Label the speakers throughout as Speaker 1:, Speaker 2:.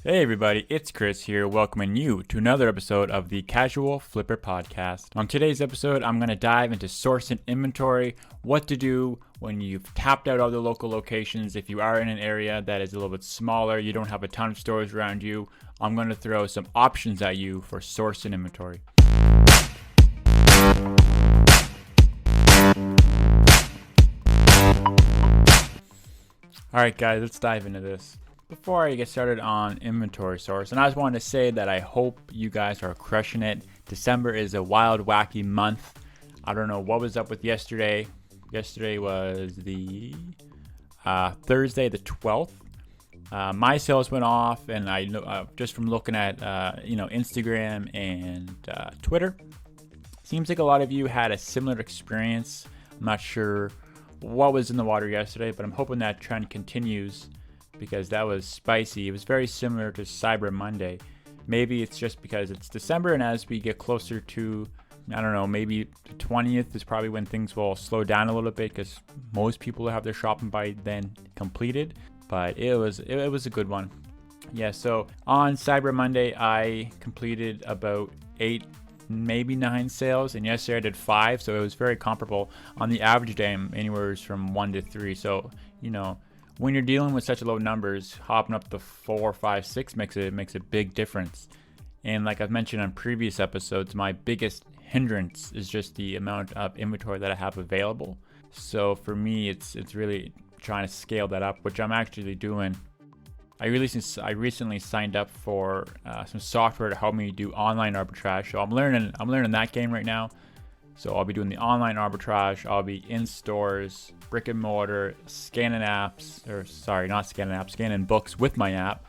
Speaker 1: Hey everybody, it's Chris here, welcoming you to another episode of the Casual Flipper Podcast. On today's episode, I'm going to dive into source and inventory, what to do when you've tapped out all the local locations. If you are in an area that is a little bit smaller, you don't have a ton of stores around you, I'm going to throw some options at you for source and inventory. Alright guys, let's dive into this. Before I get started on inventory source, and I just wanted to say that I hope you guys are crushing it. December is a wild, wacky month. I don't know what was up with yesterday. Yesterday was the Thursday the 12th. My sales went off, and I know just from looking at Instagram and Twitter, seems like a lot of you had a similar experience. I'm not sure what was in the water yesterday, but I'm hoping that trend continues, because that was spicy. It was very similar to Cyber Monday. Maybe it's just because it's December, and as we get closer to, I don't know, maybe the 20th is probably when things will slow down a little bit, because most people have their shopping by then completed. But it was a good one. Yeah, so on Cyber Monday, I completed about 8, maybe 9 sales, and yesterday I did 5, so it was very comparable. On the average day, I'm anywhere from 1 to 3, so, when you're dealing with such low numbers, hopping up to 4, 5, 6 makes a big difference. And like I've mentioned on previous episodes, my biggest hindrance is just the amount of inventory that I have available. So for me, it's really trying to scale that up, which I'm actually doing. I recently signed up for some software to help me do online arbitrage. So I'm learning that game right now. So I'll be doing the online arbitrage. I'll be in stores, brick and mortar, scanning books with my app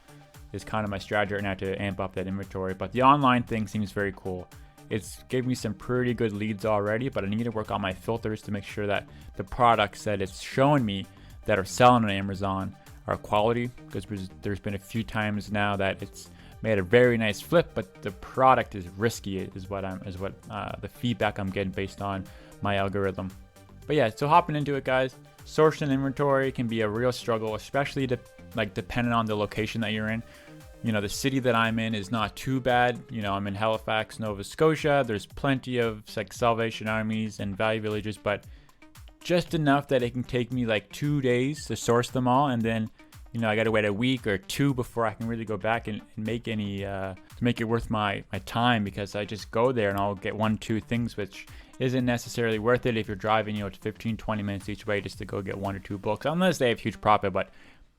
Speaker 1: is kind of my strategy right now to amp up that inventory. But the online thing seems very cool. It's gave me some pretty good leads already, but I need to work on my filters to make sure that the products that it's showing me that are selling on Amazon are quality, because there's been a few times now that it's made a very nice flip, but the product is risky, is what the feedback I'm getting based on my algorithm. But yeah, so hopping into it, guys, sourcing inventory can be a real struggle, especially depending on the location that you're in. The city that I'm in is not too bad. I'm in Halifax, Nova Scotia. There's plenty of Salvation Armies and Value Villages, but just enough that it can take me 2 days to source them all, and then I got to wait a week or 2 before I can really go back and make any to make it worth my time, because I just go there and I'll get 1-2 things, which isn't necessarily worth it if you're driving 15-20 minutes each way just to go get 1 or 2 books, unless they have huge profit, but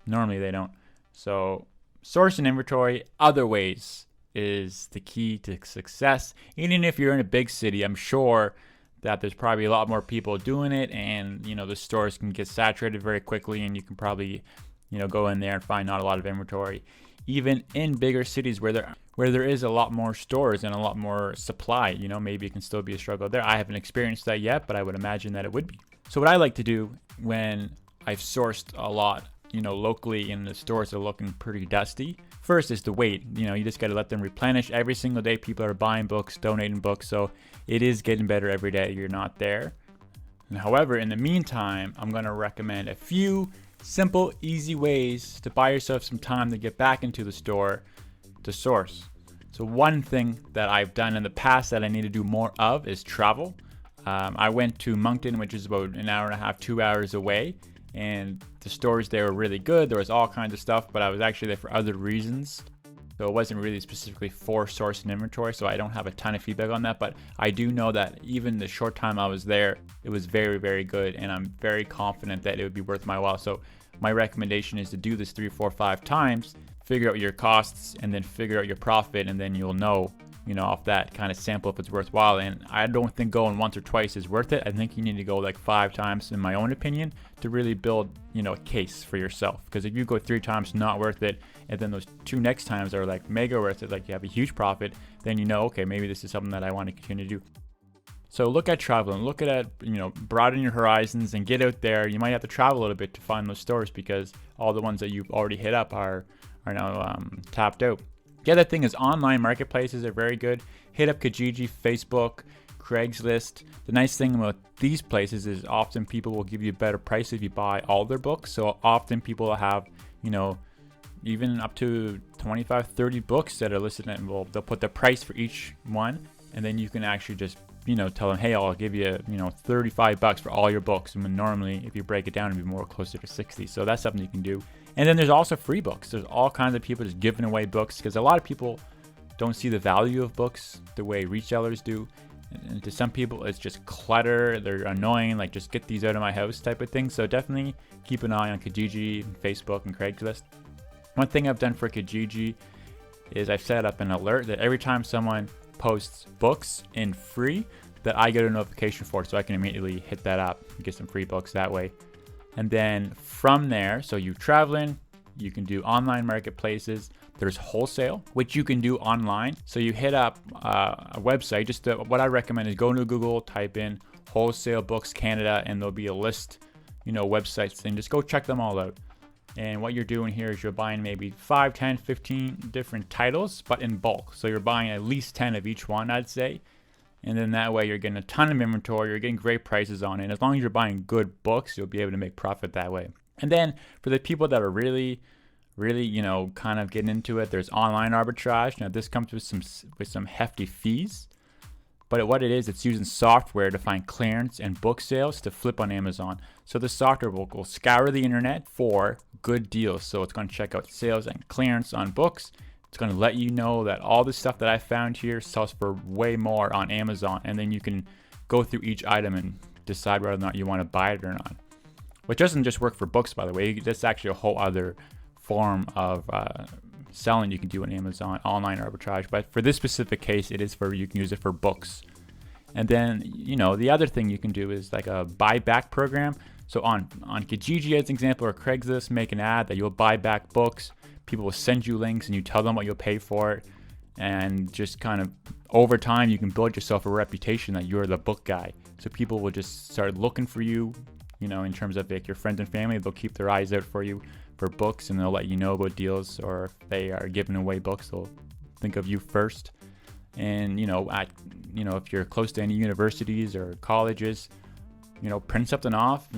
Speaker 1: normally they don't. So source and inventory other ways is the key to success. Even if you're in a big city, I'm sure that there's probably a lot more people doing it, and the stores can get saturated very quickly, and you can probably go in there and find not a lot of inventory. Even in bigger cities where there is a lot more stores and a lot more supply, maybe it can still be a struggle there. I haven't experienced that yet, but I would imagine that it would be. So what I like to do when I've sourced a lot, locally in the stores that are looking pretty dusty, first is to wait. You just got to let them replenish every single day. People are buying books, donating books, so it is getting better every day you're not there. And however, in the meantime, I'm going to recommend a few simple, easy ways to buy yourself some time to get back into the store to source. So one thing that I've done in the past that I need to do more of is travel. I went to Moncton, which is about an hour and a half, 2 hours away, and the stores there were really good. There was all kinds of stuff, but I was actually there for other reasons. So it wasn't really specifically for source and inventory, so I don't have a ton of feedback on that, but I do know that even the short time I was there, it was very, very good, and I'm very confident that it would be worth my while. So my recommendation is to do this 3, 4, 5 times, figure out your costs, and then figure out your profit, and then you'll know, off that kind of sample if it's worthwhile. And I don't think going once or twice is worth it. I think you need to go 5 times, in my own opinion, to really build, a case for yourself. Because if you go 3 times, not worth it, and then those 2 next times are mega worth it, you have a huge profit, then okay, maybe this is something that I want to continue to do. So look at traveling, look at broaden your horizons and get out there. You might have to travel a little bit to find those stores, because all the ones that you've already hit up are now tapped out. The other thing is online marketplaces are very good. Hit up Kijiji, Facebook, Craigslist. The nice thing about these places is often people will give you a better price if you buy all their books. So often people have, even up to 25, 30 books that are listed, and they'll put the price for each one, and then you can actually just, tell them, hey, I'll give you, $35 for all your books. And normally, if you break it down, it'd be more closer to 60. So that's something you can do. And then there's also free books. There's all kinds of people just giving away books, because a lot of people don't see the value of books the way resellers do. And to some people, it's just clutter. They're annoying, like just get these out of my house type of thing. So definitely keep an eye on Kijiji, Facebook, and Craigslist. One thing I've done for Kijiji is I've set up an alert that every time someone posts books in free, that I get a notification for it, so I can immediately hit that up and get some free books that way. And then from there, so you're traveling, you can do online marketplaces. There's wholesale, which you can do online. So you hit up a website. What I recommend is go to Google, type in Wholesale Books Canada, and there'll be a list, websites, and just go check them all out. And what you're doing here is you're buying maybe 5, 10, 15 different titles, but in bulk. So you're buying at least 10 of each one, I'd say. And then that way you're getting a ton of inventory, you're getting great prices on it. And as long as you're buying good books, you'll be able to make profit that way. And then for the people that are really, kind of getting into it, there's online arbitrage. Now this comes with some hefty fees. But what it is, it's using software to find clearance and book sales to flip on Amazon. So the software will scour the internet for good deals. So it's going to check out sales and clearance on books. It's going to let you know that all the stuff that I found here sells for way more on Amazon. And then you can go through each item and decide whether or not you want to buy it or not. Which doesn't just work for books, by the way. That's actually a whole other form of selling you can do on Amazon, online arbitrage. But for this specific case, you can use it for books. And then, the other thing you can do is like a buyback program. So on Kijiji, as an example, or Craigslist, make an ad that you'll buy back books. People will send you links and you tell them what you'll pay for it. And just kind of over time, you can build yourself a reputation that you're the book guy. So people will just start looking for you, in terms of like your friends and family. They'll keep their eyes out for you for books, and they'll let you know about deals, or if they are giving away books, they'll think of you first. And if you're close to any universities or colleges, print something off,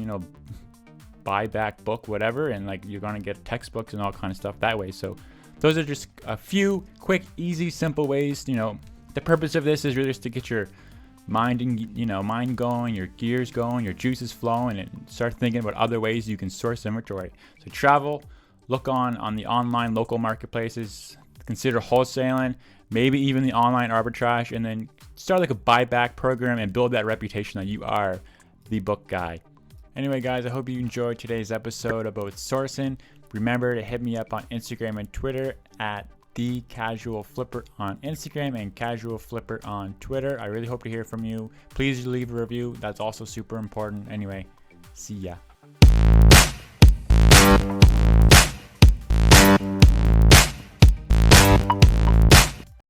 Speaker 1: buy back book, whatever, and like you're gonna get textbooks and all kind of stuff that way. So those are just a few quick, easy, simple ways. The purpose of this is really just to get your mind going, your gears going, your juices flowing, and start thinking about other ways you can source inventory. So travel, look on the online local marketplaces, consider wholesaling, maybe even the online arbitrage, and then start like a buyback program and build that reputation that you are the book guy. Anyway, guys, I hope you enjoyed today's episode about sourcing. Remember to hit me up on Instagram and Twitter at The Casual Flipper on Instagram and Casual Flipper on Twitter. I really hope to hear from you. Please leave a review. That's also super important. Anyway, see ya.